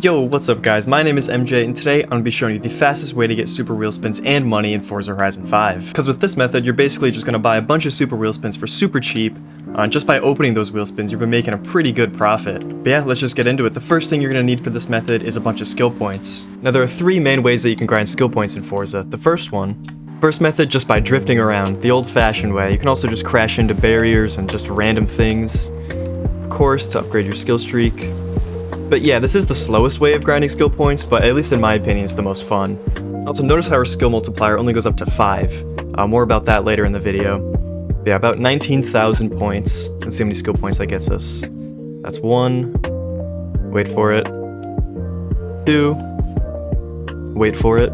Yo, what's up guys, my name is MJ and today I'm going to be showing you the fastest way to get super wheel spins and money in Forza Horizon 5. Because with this method, you're basically just going to buy a bunch of super wheel spins for super cheap. Just by opening those wheel spins, you've been making a pretty good profit. But yeah, let's just get into it. The first thing you're going to need for this method is a bunch of skill points. Now there are three main ways that you can grind skill points in Forza. The first method just by drifting around, the old-fashioned way. You can also just crash into barriers and just random things, of course, to upgrade your skill streak. But yeah, this is the slowest way of grinding skill points, but at least in my opinion, it's the most fun. Also, notice how our skill multiplier only goes up to 5. More about that later in the video. But yeah, about 19,000 points. Let's see how many skill points that gets us. That's 1. Wait for it. 2. Wait for it.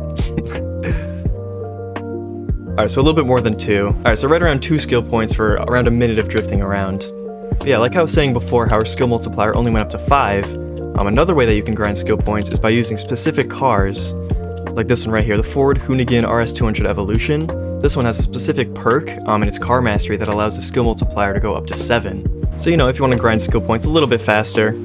Alright, so a little bit more than 2. Alright, so right around 2 skill points for around a minute of drifting around. But yeah, like I was saying before, how our skill multiplier only went up to 5. Another way that you can grind skill points is by using specific cars, like this one right here, the Ford Hoonigan RS200 Evolution. This one has a specific perk in its car mastery that allows the skill multiplier to go up to 7. So, you know, if you want to grind skill points a little bit faster,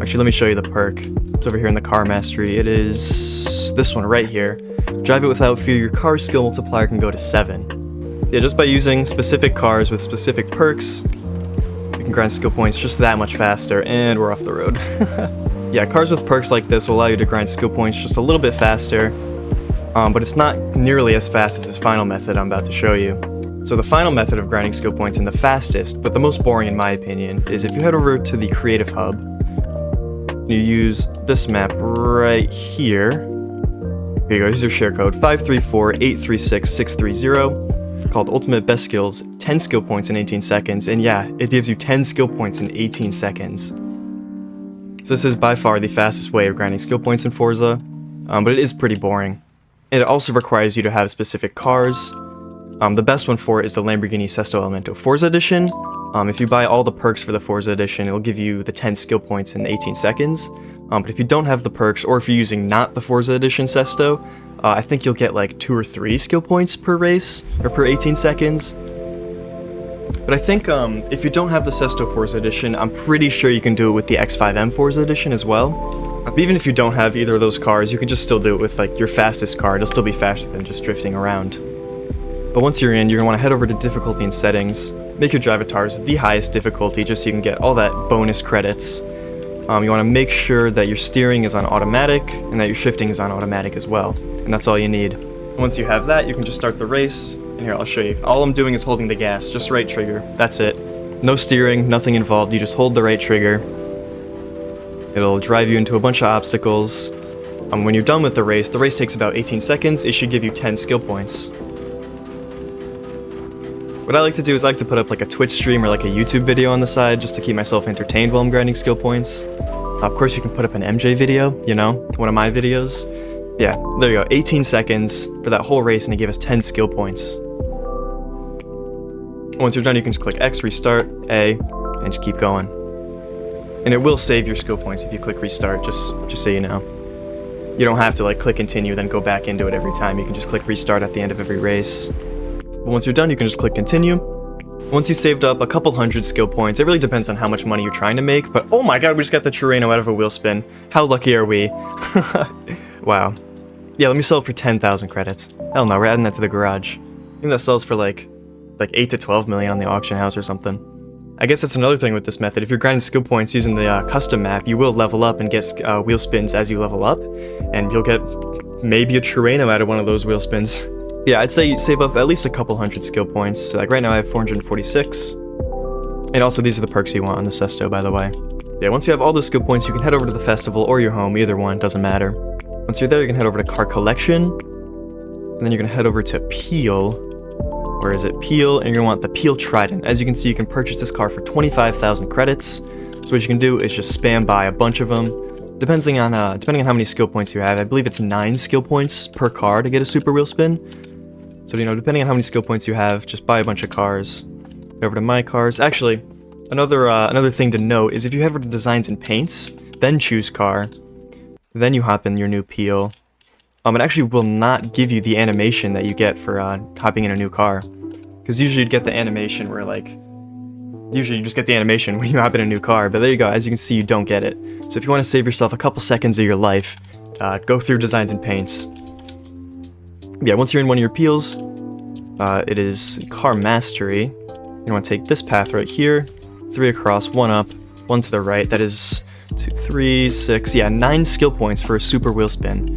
actually let me show you the perk. It's over here in the car mastery. It is this one right here. Drive it without fear, your car's skill multiplier can go to 7. Yeah, just by using specific cars with specific perks, you can grind skill points just that much faster, and we're off the road. Yeah, cars with perks like this will allow you to grind skill points just a little bit faster, but it's not nearly as fast as this final method I'm about to show you. So the final method of grinding skill points, and the fastest, but the most boring in my opinion, is if you head over to the Creative Hub, you use this map right here. Here you go, here's your share code, 534-836-630, called Ultimate Best Skills, 10 skill points in 18 seconds, and yeah, it gives you 10 skill points in 18 seconds. So this is by far the fastest way of grinding skill points in Forza, but it is pretty boring. And it also requires you to have specific cars. The best one for it is the Lamborghini Sesto Elemento Forza Edition. If you buy all the perks for the Forza Edition, it'll give you the 10 skill points in 18 seconds. But if you don't have the perks, or if you're using not the Forza Edition Sesto, I think you'll get like 2 or 3 skill points per race, or per 18 seconds. But I think if you don't have the Sesto Forza Edition, I'm pretty sure you can do it with the X5M Forza Edition as well. Even if you don't have either of those cars, you can just still do it with like your fastest car. It'll still be faster than just drifting around. But once you're in, you're going to want to head over to difficulty and settings, make your drive avatars the highest difficulty just so you can get all that bonus credits. You want to make sure that your steering is on automatic and that your shifting is on automatic as well. And that's all you need. Once you have that, you can just start the race. And here, I'll show you. All I'm doing is holding the gas, just right trigger. That's it. No steering, nothing involved. You just hold the right trigger. It'll drive you into a bunch of obstacles. When you're done with the race takes about 18 seconds. It should give you 10 skill points. What I like to do is I like to put up like a Twitch stream or like a YouTube video on the side just to keep myself entertained while I'm grinding skill points. Of course, you can put up an MJ video, you know, one of my videos. Yeah, there you go. 18 seconds for that whole race, and it gave us 10 skill points. Once you're done, you can just click X, restart, A, and just keep going. And it will save your skill points if you click restart, just so you know. You don't have to like click continue, then go back into it every time. You can just click restart at the end of every race. But once you're done, you can just click continue. Once you've saved up a couple hundred skill points, it really depends on how much money you're trying to make, but oh my god, we just got the Chureno out of a wheel spin. How lucky are we? Wow. Yeah, let me sell it for 10,000 credits. Hell no, we're adding that to the garage. I think that sells for like 8 to 12 million on the auction house or something. I guess that's another thing with this method. If you're grinding skill points using the custom map, you will level up and get wheel spins as you level up, and you'll get maybe a Chureno out of one of those wheel spins. Yeah, I'd say you save up at least a couple hundred skill points. So like right now I have 446. And also these are the perks you want on the Sesto, by the way. Yeah, once you have all those skill points, you can head over to the festival or your home, either one, doesn't matter. Once you're there, you can head over to car collection, and then you're gonna head over to Peel. Where is it? Peel, and you're gonna want the Peel Trident. As you can see, you can purchase this car for 25,000 credits. So what you can do is just spam buy a bunch of them. Depending on how many skill points you have, I believe it's 9 skill points per car to get a super wheel spin. So, you know, depending on how many skill points you have, just buy a bunch of cars. Head over to my cars. Actually, another thing to note is if you head over to designs and paints, then choose car, then you hop in your new Peel. It actually will not give you the animation that you get for hopping in a new car. Because usually you'd get the animation where like Usually you just get the animation when you hop in a new car, but there you go. As you can see, you don't get it. So if you want to save yourself a couple seconds of your life, go through designs and paints. Yeah, once you're in one of your peels, it is car mastery. You want to take this path right here, 3 across, 1 up, 1 to the right. That is 2, 3, 6, yeah, 9 skill points for a super wheel spin.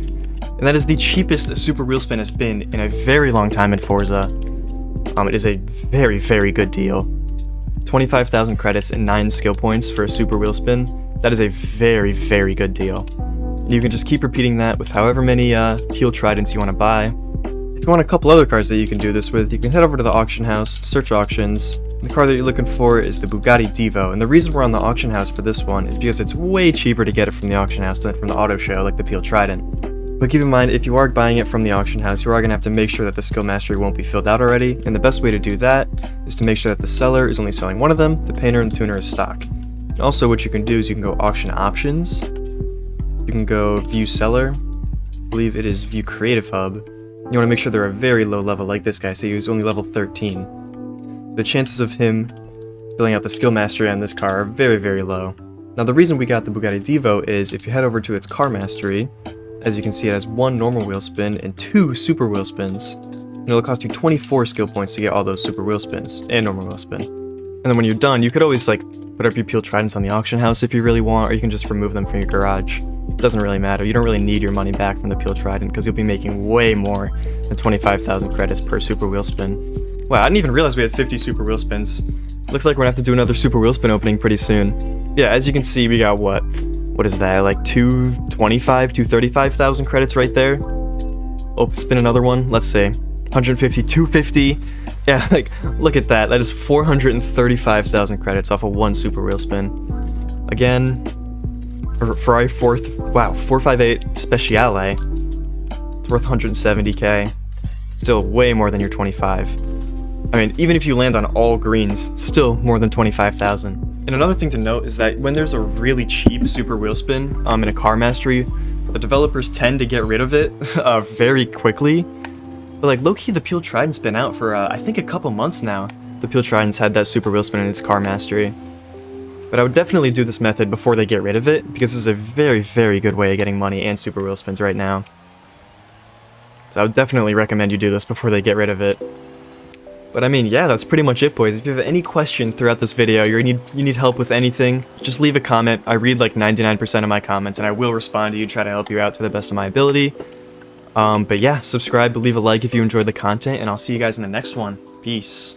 And that is the cheapest a super wheel spin has been in a very long time in Forza. It is a very, very good deal. 25,000 credits and 9 skill points for a super wheel spin. That is a very, very good deal. You can just keep repeating that with however many peel tridents you want to buy. If you want a couple other cars that you can do this with, you can head over to the auction house, search auctions. The car that you're looking for is the Bugatti Divo, and the reason we're on the auction house for this one is because it's way cheaper to get it from the auction house than from the auto show like the Peel Trident. But keep in mind, if you are buying it from the auction house, you are going to have to make sure that the skill mastery won't be filled out already, and the best way to do that is to make sure that the seller is only selling one of them, the painter and the tuner is stock. And also what you can do is you can go auction options, you can go view seller, I believe it is view creative hub. You want to make sure they're a very low level like this guy, so he's only level 13. So the chances of him filling out the skill mastery on this car are very, very low. Now the reason we got the Bugatti Divo is if you head over to its car mastery, as you can see it has 1 normal wheel spin and 2 super wheel spins. And it'll cost you 24 skill points to get all those super wheel spins and normal wheel spin. And then when you're done, you could always like put up your peel tridents on the auction house if you really want, or you can just remove them from your garage. It doesn't really matter. You don't really need your money back from the peel trident because you'll be making way more than 25,000 credits per super wheel spin. Wow, I didn't even realize we had 50 super wheel spins. Looks like we're gonna have to do another super wheel spin opening pretty soon. Yeah, as you can see, we got what is that, like 225, 235,000 credits right there? Oh, spin another one, let's see. 150, 250. Yeah, like, look at that. That is 435,000 credits off of 1 super wheel spin. Again, Ferrari 458 Speciale. It's worth 170k. Still way more than your 25. I mean, even if you land on all greens, still more than 25,000. And another thing to note is that when there's a really cheap super wheel spin in a car mastery, the developers tend to get rid of it very quickly. But like low-key, the Peel Trident's been out for I think a couple months now. The Peel Trident's had that super wheel spin in its car mastery. But I would definitely do this method before they get rid of it, because this is a very, very good way of getting money and super wheel spins right now. So I would definitely recommend you do this before they get rid of it. But I mean, yeah, that's pretty much it, boys. If you have any questions throughout this video, you need help with anything, just leave a comment. I read like 99% of my comments, and I will respond to you, try to help you out to the best of my ability. But yeah, subscribe, leave a like if you enjoyed the content, and I'll see you guys in the next one. Peace.